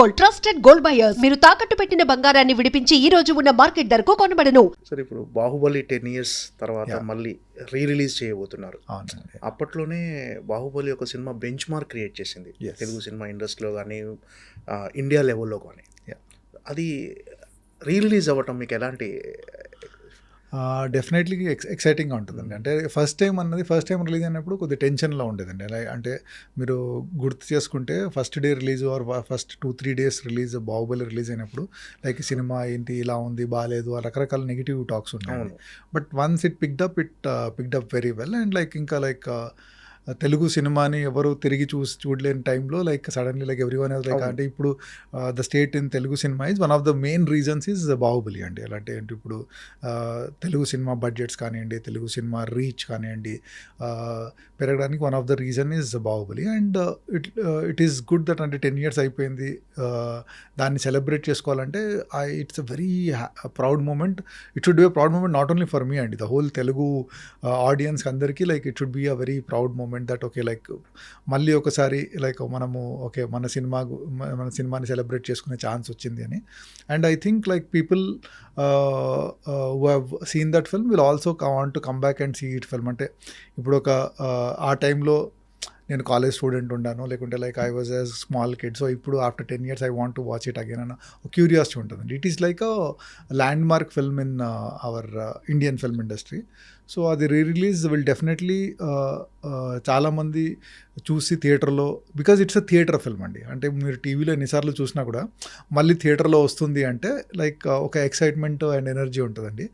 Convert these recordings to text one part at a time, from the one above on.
Gold, trusted gold buyers. మీరు తాకట్టు పెట్టిన బంగారాన్ని విడిపించి ఈ రోజు ఉన్న మార్కెట్ ధరకు కొనబడను. సరే, ఇప్పుడు బాహుబలి 10 years తర్వాత Yeah. మళ్ళీ రిలీజ్ చేయబోతున్నారు. అవునండి. అప్పట్లోనే బాహుబలి ఒక సినిమా బెంచ్ మార్క్ క్రియేట్ చేసింది Yes. తెలుగు సినిమా ఇండస్ట్రీలో కానీ ఇండియా లెవెల్లో కానీ. Yeah. అది రిలీజ్ అవ్వటం మీకు ఎలాంటి డెఫినెట్లీ ఎక్సైటింగ్గా ఉంటుందండి. అంటే ఫస్ట్ టైం రిలీజ్ అయినప్పుడు కొద్దిగా టెన్షన్లో ఉండేదండి. అంటే మీరు గుర్తు చేసుకుంటే first day release are first 2-3 days release Baahubali release అయినప్పుడు లైక్ సినిమా ఏంటి ఇలా ఉంది బాగాలేదు రకరకాల నెగిటివ్ టాక్స్ ఉంటాయి. But once it picked up very well and Telugu సినిమాని ఎవరు తిరిగి చూడలేని టైంలో సడన్లీ ఎవ్రీవన్ లైక్ అంటే ఇప్పుడు the state in Telugu cinema is one of the main reasons is Baahubali అండి. అంటే ఇప్పుడు తెలుగు సినిమా బడ్జెట్స్ కానివ్వండి, తెలుగు సినిమా రీచ్ కానివ్వండి పెరగడానికి one of the reason is Baahubali. And it is good that అంటే 10 years అయిపోయింది, దాన్ని సెలబ్రేట్ చేసుకోవాలంటే it's a very proud moment. It should be a proud moment not only for me అండి, the whole Telugu audience అందరికీ it should be a very proud moment that okay మళ్ళీ ఒకసారి మనము okay మన సినిమాని సెలబ్రేట్ చేసుకునే ఛాన్స్ వచ్చింది అని. And I think people who have seen that film will also want to come back and see it film. అంటే ఇప్పుడు ఆ టైంలో నేను కాలేజ్ స్టూడెంట్ ఉన్నాను, లేకుంటే I was a small kid, so ఇప్పుడు after 10 years I want to watch it again అన్న curiosity ఉంటుందండి. It is like a landmark film in our Indian film industry. So అది రిలీజ్ విల్ డెఫినెట్లీ చాలామంది చూసి థియేటర్లో, because it's a theatre film అండి. అంటే మీరు టీవీలో ఎన్నిసార్లు చూసినా కూడా మళ్ళీ థియేటర్లో వస్తుంది అంటే ఒక ఎక్సైట్మెంట్ అండ్ ఎనర్జీ ఉంటుందండి.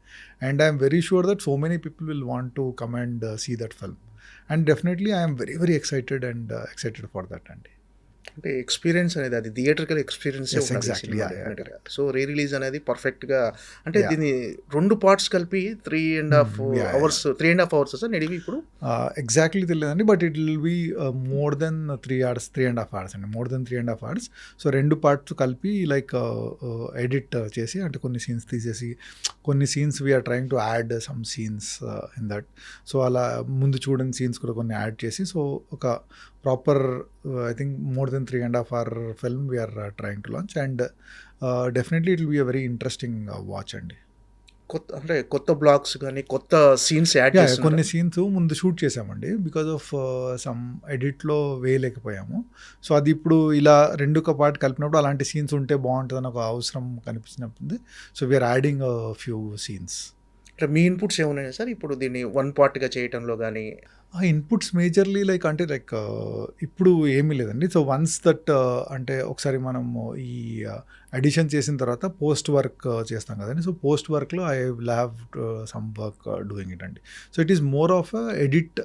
And I'm very sure that so many people will want to come and see that film. And definitely I am very, very excited for that అండి. అంటే ఎక్స్పీరియన్స్ అనేది అది థియేటర్కల్ ఎక్స్పీరియన్స్. సో రిలీజ్ అనేది పర్ఫెక్ట్గా అంటే దీన్ని 2 parts కలిపి 3.5 hours sir నడివి ఇప్పుడు ఎగ్జాక్ట్లీ తెలియదండి, but it will be more than 3.5 hours అండి, more than 3.5 hours. So 2 parts కలిపి ఎడిట్ చేసి అంటే కొన్ని సీన్స్ తీసేసి కొన్ని scenes we're trying to add some scenes in that. So అలా ముందు చూడని సీన్స్ కూడా కొన్ని యాడ్ చేసి సో ఒక proper I think more than 3.5 hour film we're trying to launch. And definitely it will be a very interesting watch అండి. కొత్త blogs కానీ కొత్త సీన్స్ యాడ్ చేసి కొన్ని సీన్స్ ముందు షూట్ చేసామండి, బికాజ్ ఆఫ్ సమ్ ఎడిట్లో వేయలేకపోయాము. సో అది ఇప్పుడు ఇలా 2 పార్ట్ కలిపినప్పుడు అలాంటి సీన్స్ ఉంటే బాగుంటుందని ఒక అవసరం కనిపించినప్పుడు so we're adding few scenes. అంటే మీ ఇన్పుట్స్ ఏమున్నాయి సార్ ఇప్పుడు దీన్ని 1 partగా చేయటంలో కానీ? ఆ ఇన్పుట్స్ మేజర్లీ అంటే ఇప్పుడు ఏమీ లేదండి. సో వన్స్ దట్ అంటే ఒకసారి మనము ఈ అడిషన్ చేసిన తర్వాత పోస్ట్ వర్క్ చేస్తాం కదండి. సో పోస్ట్ వర్క్లో I will have some work doing it అండి. So it is more of edit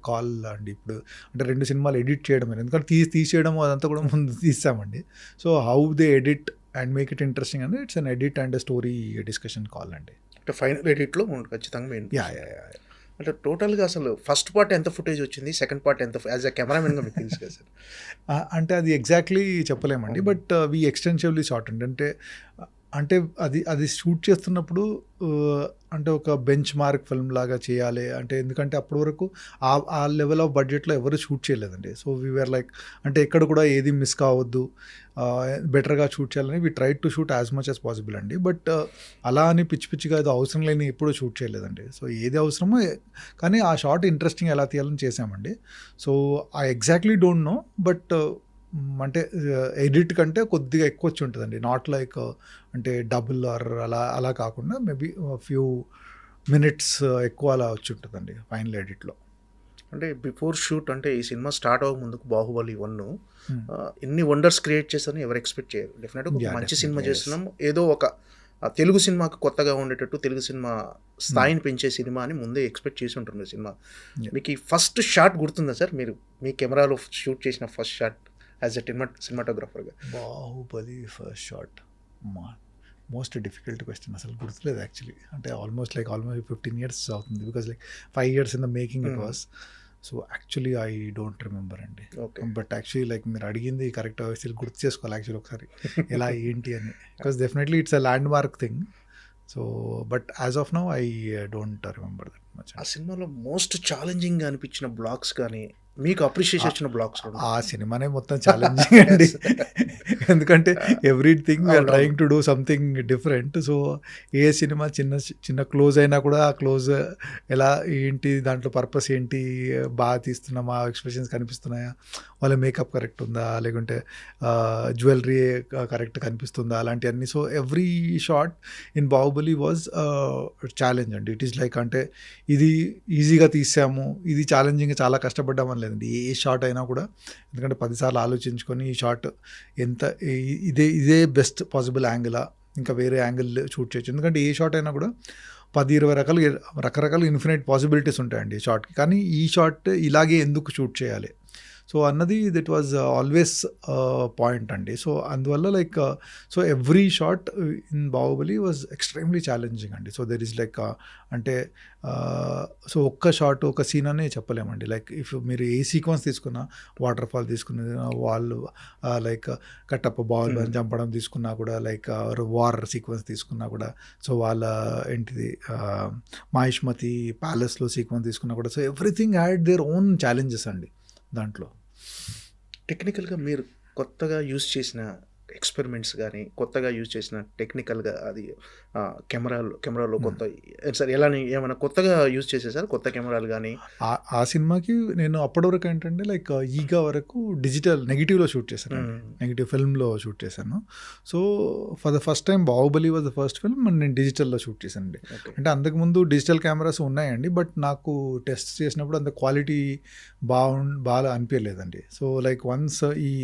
call అండి. ఇప్పుడు అంటే 2 సినిమాలు ఎడిట్ చేయడం, ఎందుకంటే తీసేయడం అదంతా కూడా ముందు తీసామండి. So how they edit and make it interesting అండి, it's an edit and story discussion call అండి. అంటే ఫైనల్ ఎడిట్లో ఖచ్చితంగా మెయిన్. యా. అంటే టోటల్గా అసలు ఫస్ట్ పార్ట్ ఎంత ఫుటేజ్ వచ్చింది, సెకండ్ పార్ట్ ఎంత, యాజ్ అ కెమెరామెన్గా మీకు తెలుసు కదా సార్? అంటే అది ఎగ్జాక్ట్లీ చెప్పలేమండి, బట్ వీ ఎక్స్టెన్సివ్లీ షార్ట్ అండి. అంటే అది షూట్ చేస్తున్నప్పుడు అంటే ఒక బెంచ్ మార్క్ ఫిల్మ్ లాగా చేయాలి అంటే, ఎందుకంటే అప్పటి వరకు ఆ లెవెల్ ఆఫ్ బడ్జెట్లో ఎవరు షూట్ చేయలేదండి. సో వీఆర్ అంటే ఎక్కడ కూడా ఏది మిస్ కావద్దు, బెటర్గా షూట్ చేయాలని we try to shoot as much as possible అండి. బట్ అలా అని పిచ్చిగా అది అవసరం లేని ఎప్పుడూ షూట్ చేయలేదండి. సో ఏది అవసరమో కానీ ఆ షార్ట్ ఇంట్రెస్టింగ్ ఎలా తీయాలని చేసామండి. So I exactly don't know, but అంటే ఎడిట్ కంటే కొద్దిగా ఎక్కువ వచ్చి ఉంటుందండి. నాట్ అంటే డబుల్ ఆర్ అలా కాకుండా మేబీ ఫ్యూ మినిట్స్ ఎక్కువ అలా వచ్చి ఉంటుందండి ఫైనల్ ఎడిట్లో. అంటే బిఫోర్ షూట్ అంటే ఈ సినిమా స్టార్ట్ అవ్వక ముందుకు బాహుబలి 1 ఎన్ని వండర్స్ క్రియేట్ చేస్తారని ఎవరు ఎక్స్పెక్ట్ చేయరు. డెఫినెట్గా మంచి సినిమా చేస్తున్నాం, ఏదో ఒక తెలుగు సినిమాకు కొత్తగా ఉండేటట్టు తెలుగు సినిమా స్థాయిని పెంచే సినిమా అని ముందే ఎక్స్పెక్ట్ చేసి ఉంటుంది సినిమా. మీకు ఈ ఫస్ట్ షాట్ గుర్తుందా సార్, మీరు మీ కెమెరాలో షూట్ చేసిన ఫస్ట్ షాట్ యాజ్ ఎ సినిమాటోగ్రాఫర్గా? Baahubali first shot most difficult question, అసలు గుర్తులేదు యాక్చువల్లీ. అంటే ఆల్మోస్ట్ 15 years అవుతుంది, because 5 years in the making it was. So actually I don't remember అండి. బట్ యాక్చువల్లీ మీరు అడిగింది కరెక్ట్, అసలు గుర్తు చేసుకోవాలి యాక్చువల్లీ ఒకసారి ఎలా ఏంటి అని, because definitely it's a land mark thing. So but as of now I don't remember that much. ఆ సినిమాలో మోస్ట్ ఛాలెంజింగ్గా అనిపించిన బ్లాగ్స్ కానీ మీకు అప్రిషియేషన్ వచ్చిన బ్లాక్స్ ఆ సినిమానే మొత్తం ఛాలెంజింగ్ అండి. ఎందుకంటే everything we're trying to do something different. So ఏ సినిమా చిన్న క్లోజ్ అయినా కూడా ఆ క్లోజ్ ఎలా ఏంటి, దాంట్లో పర్పస్ ఏంటి, బాగా తీస్తున్నామా, ఎక్స్ప్రెషన్స్ కనిపిస్తున్నాయా, వాళ్ళ మేకప్ కరెక్ట్ ఉందా, లేకుంటే జ్యువెలరీ కరెక్ట్ కనిపిస్తుందా, అలాంటివన్నీ. So every shot in Baahubali was challenge అండి. ఇట్ ఈస్ లైక్ అంటే ఇది ఈజీగా తీసాము, ఇది ఛాలెంజింగ్గా చాలా కష్టపడ్డామని లేదండి. ఏ షాట్ అయినా కూడా, ఎందుకంటే 10 సార్లు ఆలోచించుకొని ఈ షాట్ ఎంత ఇదే బెస్ట్ పాసిబుల్ యాంగిలా, ఇంకా వేరే యాంగిల్ షూట్ చేయొచ్చు. ఎందుకంటే ఏ షాట్ అయినా కూడా 10-20 రకరకాల ఇన్ఫినైట్ పాసిబిలిటీస్ ఉంటాయండి షాట్కి. కానీ ఈ షాట్ ఇలాగే ఎందుకు షూట్ చేయాలి సో అన్నది దట్ వాజ్ ఆల్వేస్ పాయింట్ అండి. సో అందువల్ల like so every shot in Baahubali was extremely challenging అండి. సో దెర్ ఈస్ లైక్ అంటే సో ఒక్క షాట్ ఒక సీన్ అనే చెప్పలేమండి. లైక్ ఇఫ్ మీరు ఏ సీక్వెన్స్ తీసుకున్నా, వాటర్ ఫాల్ తీసుకున్నది, వాళ్ళు లైక్ కట్టప్ప బాహుబలిని చంపడం తీసుకున్నా కూడా, లైక్ వార్ సీక్వెన్స్ తీసుకున్నా కూడా, సో వాళ్ళ ఏంటిది మాహిష్మతి ప్యాలెస్లో సీక్వెన్స్ తీసుకున్నా కూడా, so everything had their own challenges అండి దాంట్లో. టెక్నికల్గా మీరు కొత్తగా యూజ్ చేసిన ఎక్స్పెరిమెంట్స్ కానీ, కొత్తగా యూజ్ చేసిన టెక్నికల్గా అది కెమెరాలో కొత్త సార్ ఎలా ఏమైనా కొత్తగా యూజ్ చేసేసారు కొత్త కెమెరాలు కానీ? ఆ సినిమాకి నేను అప్పటి వరకు ఏంటంటే లైక్ ఈగా వరకు డిజిటల్ నెగిటివ్లో షూట్ చేశాను, నెగిటివ్ ఫిల్మ్లో షూట్ చేశాను. So for the first time Baahubali was the first film నేను డిజిటల్లో షూట్ చేశానండి. అంటే అంతకుముందు డిజిటల్ కెమెరాస్ ఉన్నాయండి, బట్ నాకు టెస్ట్ చేసినప్పుడు అంత క్వాలిటీ బాగా అనిపించలేదండి. సో లైక్ వన్స్ ఈ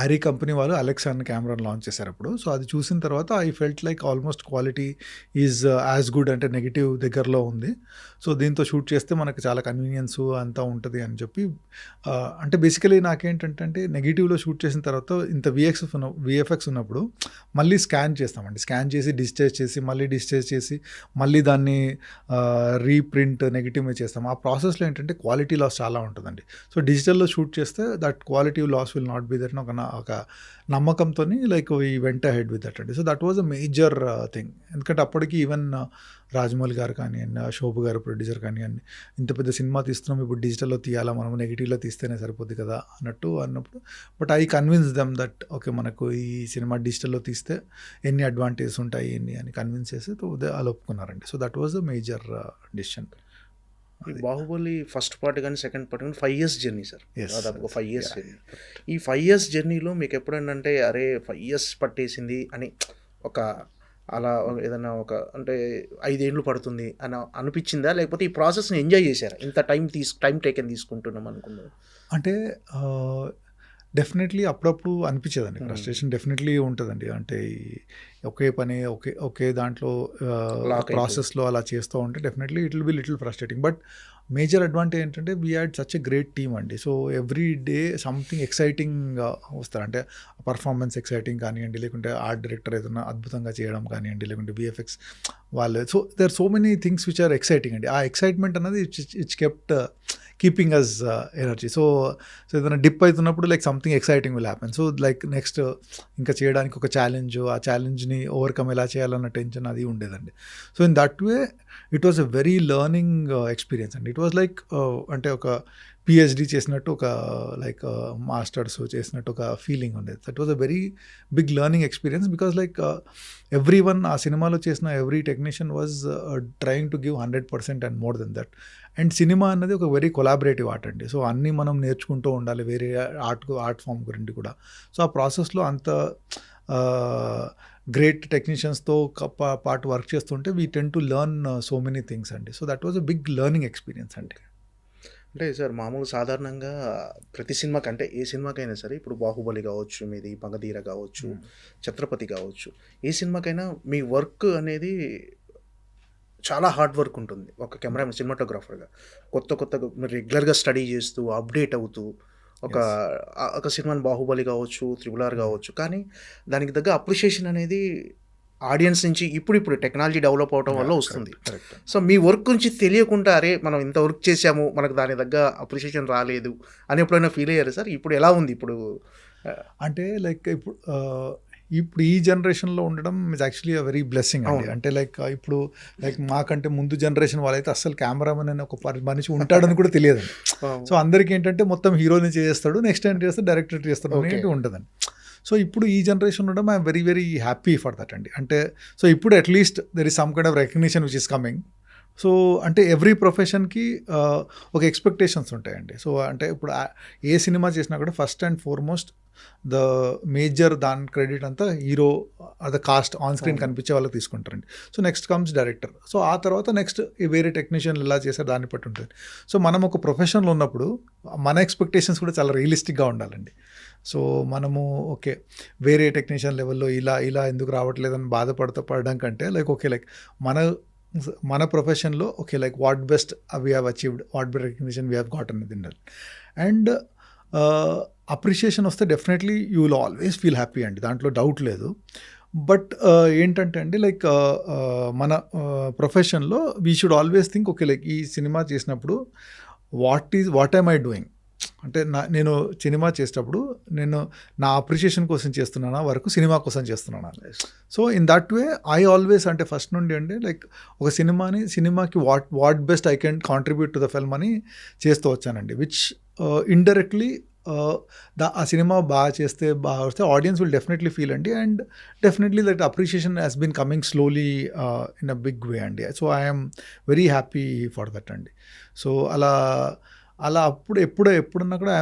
ఆరీ కంపెనీ వాళ్ళు అలెక్సా అన్న కెమెరాని లాంచ్ చేశారు అప్పుడు. సో అది చూసిన తర్వాత I felt like almost quality is as good, అంటే నెగిటివ్ దగ్గరలో ఉంది. సో దీంతో షూట్ చేస్తే మనకు చాలా కన్వీనియన్స్ అంతా ఉంటుంది అని చెప్పి, అంటే బేసికలీ నాకేంటంటే అంటే నెగిటివ్లో షూట్ చేసిన తర్వాత ఇంత విఎఫ్ఎక్స్ ఉన్నప్పుడు మళ్ళీ స్కాన్ చేస్తామండి. స్కాన్ చేసి డిజిటైజ్ చేసి, మళ్ళీ డిజిటైజ్ చేసి, మళ్ళీ దాన్ని రీప్రింట్ నెగిటివ్ మీద చేస్తాం. ఆ ప్రాసెస్లో ఏంటంటే క్వాలిటీ లాస్ చాలా ఉంటుందండి. సో డిజిటల్లో షూట్ చేస్తే that quality loss will not be that ఒక నమ్మకంతో like we went ahead with that అండి. So that was a major thing. ఎందుకంటే అప్పటికి ఈవెన్ రాజమౌళి గారు కానివ్వండి, శోభు గారు ప్రొడ్యూసర్ కానివ్వండి, ఇంత పెద్ద సినిమా తీస్తున్నాం, ఇప్పుడు డిజిటల్లో తీయాలా, మనం నెగిటివ్లో తీస్తేనే సరిపోద్ది కదా అన్నప్పుడు, but I convince them that okay మనకు ఈ సినిమా డిజిటల్లో తీస్తే ఎన్ని అడ్వాంటేజెస్ ఉంటాయి ఎన్ని అని కన్విన్స్ చేసి అలా ఒప్పుకున్నారండి. So that was a major decision. Baahubali first part కానీ సెకండ్ పార్ట్ కానీ 5 years జర్నీ సార్, దాదాపు 5 years జర్నీ. ఈ 5 years జర్నీలో మీకు ఎప్పుడైనా అంటే అరే 5 years పట్టేసింది అని ఒక అలా ఏదైనా ఒక అంటే 5 ఏళ్ళు పడుతుంది అని అనిపించిందా, లేకపోతే ఈ ప్రాసెస్ని ఎంజాయ్ చేశారా? ఇంత టైం టేకెన్ తీసుకుంటున్నాం అనుకున్నాను అంటే డెఫినెట్లీ అప్పుడప్పుడు అనిపించేదండి, ఫ్రస్ట్రేషన్ డెఫినెట్లీ ఉంటుందండి. అంటే ఒకే పని ఒకే దాంట్లో ప్రాసెస్లో అలా చేస్తూ ఉంటే definitely it will be little frustrating. But major advantage ఏంటంటే we had such a great team అండి. So every day something exciting వస్తారు. అంటే పర్ఫార్మెన్స్ ఎక్సైటింగ్ కానివ్వండి, లేకుంటే ఆర్ట్ డైరెక్టర్ ఏదైనా అద్భుతంగా చేయడం కానివ్వండి, లేకుంటే విఎఫ్ఎక్స్ వాళ్ళు, so there so many things which are exciting అండి. ఆ ఎక్సైట్మెంట్ అనేది it's kept keeping us energy. So ఏదైనా డిప్ అవుతున్నప్పుడు like something exciting will happen. So like next ఇంకా చేయడానికి ఒక ఛాలెంజ్, ఆ ఛాలెంజ్ని ఓవర్కమ్ ఎలా చేయాలన్న టెన్షన్ అది ఉండేదండి. So in that way it was a very learning experience అండి. ఇట్ వాజ్ లైక్ అంటే ఒక పిహెచ్డి చేసినట్టు, ఒక లైక్ మాస్టర్స్ చేసినట్టు ఒక ఫీలింగ్ ఉండేది. That was a very big learning experience because like everyone ఆ సినిమాలో చేసిన every technician was trying to give 100% and more than that. And cinema అన్నది ఒక వెరీ కొలాబరేటివ్ ఆర్ట్ అండి. సో అన్నీ మనం నేర్చుకుంటూ ఉండాలి వేరే ఆర్ట్ ఫామ్ గురించి కూడా. సో ఆ ప్రాసెస్లో అంత గ్రేట్ టెక్నీషియన్స్తో పాటు వర్క్ చేస్తుంటే we tend to learn so many things అండి. So that was a big learning experience అండి. అంటే సార్ మామూలు సాధారణంగా ప్రతి సినిమాకి అంటే ఏ సినిమాకైనా సరే, ఇప్పుడు బాహుబలి కావచ్చు, మీది మగధీర కావచ్చు, ఛత్రపతి కావచ్చు, ఏ సినిమాకైనా మీ వర్క్ అనేది చాలా హార్డ్ వర్క్ ఉంటుంది. ఒక కెమెరా సినిమాటోగ్రాఫర్గా కొత్తగా మీరు రెగ్యులర్గా స్టడీ చేస్తూ అప్డేట్ అవుతూ ఒక సినిమాని బాహుబలి కావచ్చు, RRR కావచ్చు, కానీ దానికి తగ్గ అప్రిషియేషన్ అనేది ఆడియన్స్ నుంచి ఇప్పుడు టెక్నాలజీ డెవలప్ అవడం వల్ల వస్తుంది. సో మీ వర్క్ గురించి తెలియకుండా అరే మనం ఇంత వర్క్ చేసాము, మనకు దాని తగ్గ అప్రిషియేషన్ రాలేదు అని ఎప్పుడైనా ఫీల్ అయ్యారు సార్? ఇప్పుడు ఎలా ఉంది ఇప్పుడు? అంటే లైక్ ఇప్పుడు ఇప్పుడు ఈ జనరేషన్లో ఉండడం is actually a very blessing అండి. అవును. అంటే ఇప్పుడు మాకంటే ముందు జనరేషన్ వాళ్ళైతే అసలు కెమెరామెన్ అని ఒక మనిషి ఉంటాడని కూడా తెలియదండి. సో అందరికీ ఏంటంటే మొత్తం హీరోని చేస్తాడు, నెక్స్ట్ టైం చేస్తే డైరెక్టర్ చేస్తాడు అనేది ఉంటుందండి. సో ఇప్పుడు ఈ జనరేషన్ ఉండడం I'm very very happy for that అండి. అంటే సో ఇప్పుడు at least there is some kind of recognition which is coming. So అంటే ఎవ్రీ ప్రొఫెషన్కి ఒక ఎక్స్పెక్టేషన్స్ ఉంటాయండి. సో అంటే ఇప్పుడు ఏ సినిమా చేసినా కూడా first and foremost the major దాని క్రెడిట్ అంతా hero the cost on screen కనిపించే వాళ్ళకి తీసుకుంటారండి. So next comes director. So ఆ తర్వాత నెక్స్ట్ వేరే టెక్నీషియన్లు ఎలా చేశారు దాన్ని బట్టి ఉంటుంది. సో మనం ఒక ప్రొఫెషన్లో ఉన్నప్పుడు మన ఎక్స్పెక్టేషన్స్ కూడా చాలా రియలిస్టిక్గా ఉండాలండి. సో మనము ఓకే వేరే టెక్నీషియన్ లెవెల్లో ఇలా ఎందుకు రావట్లేదని పడడం కంటే మన ప్రొఫెషన్లో okay what best we have achieved, what best recognition we have got అనేది ఉండాలి. అండ్ అప్రిషియేషన్ వస్తే definitely you will always feel happy అండి, దాంట్లో డౌట్ లేదు. బట్ ఏంటంటే అండి మన ప్రొఫెషన్లో we should always think okay ఈ సినిమా చేసినప్పుడు వాట్ ఐమ్ ఐ డూయింగ్, అంటే నేను సినిమా చేసేటప్పుడు నేను నా అప్రిషియేషన్ కోసం చేస్తున్నానా వరకు సినిమా కోసం చేస్తున్నానా. So in that way I always అంటే ఫస్ట్ నుండి అండి ఒక సినిమాకి what best I can contribute to the film అని చేస్తూ వచ్చానండి. విచ్ ఇండైరెక్ట్లీ ఆ సినిమా బాగా వస్తే ఆడియన్స్ విల్ డెఫినెట్లీ ఫీల్ అండి. And definitely that appreciation has been coming slowly in a big way అండి. So I'm very happy for that అండి. సో అలా ఎప్పుడన్నా కూడా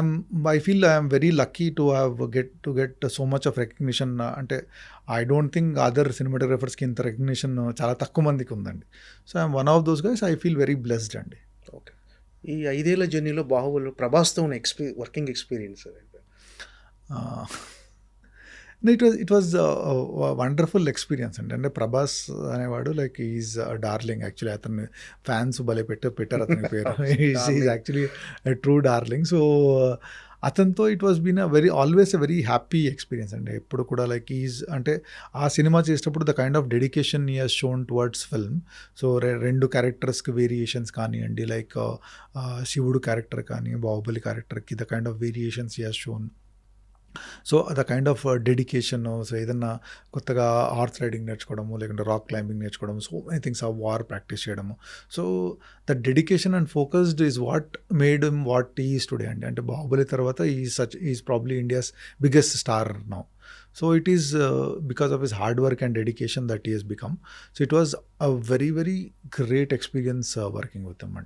I feel I'm very lucky to get so much of recognition. అంటే I don't think other సినిమాటోగ్రఫర్స్కి ఇంత recognition చాలా తక్కువ మందికి ఉందండి. So I'm one of those guys. I feel very blessed అండి. ఓకే. ఈ 5 ఏళ్ల జర్నీలో బాహుబలి ప్రభాస్తో ఉన్న working experience it was wonderful experience అండి. అంటే ప్రభాస్ అనేవాడు ఈజ్ డార్లింగ్. యాక్చువల్లీ అతన్ని ఫ్యాన్స్ భలే పెట్టారు అతని పేరు. Is actually true darling. So అతనితో it was been always a very happy experience అండి. ఎప్పుడు కూడా ఈజ్ అంటే ఆ సినిమా చేసేటప్పుడు the kind of dedication he has shown towards film. So 2 క్యారెక్టర్స్కి వేరియేషన్స్ కానివ్వండి, శివుడు క్యారెక్టర్ కానీ బాహుబలి క్యారెక్టర్కి the kind of variations he has shown. So the kind of dedication. So ఏదన్నా కొత్తగా హార్స్ రైడింగ్ నేర్చుకోవడము, లేకుంటే రాక్ క్లైంబింగ్ నేర్చుకోవడము, సో మెనీ థింగ్స్ ఆ వార్ ప్రాక్టీస్ చేయడము. So the dedication and focused is what made him what he is today అండి. అంటే బాహుబలి తర్వాత is probably India's biggest star now. So it is because of his hard work and dedication that he has become. So it was a very, very great experience working with him.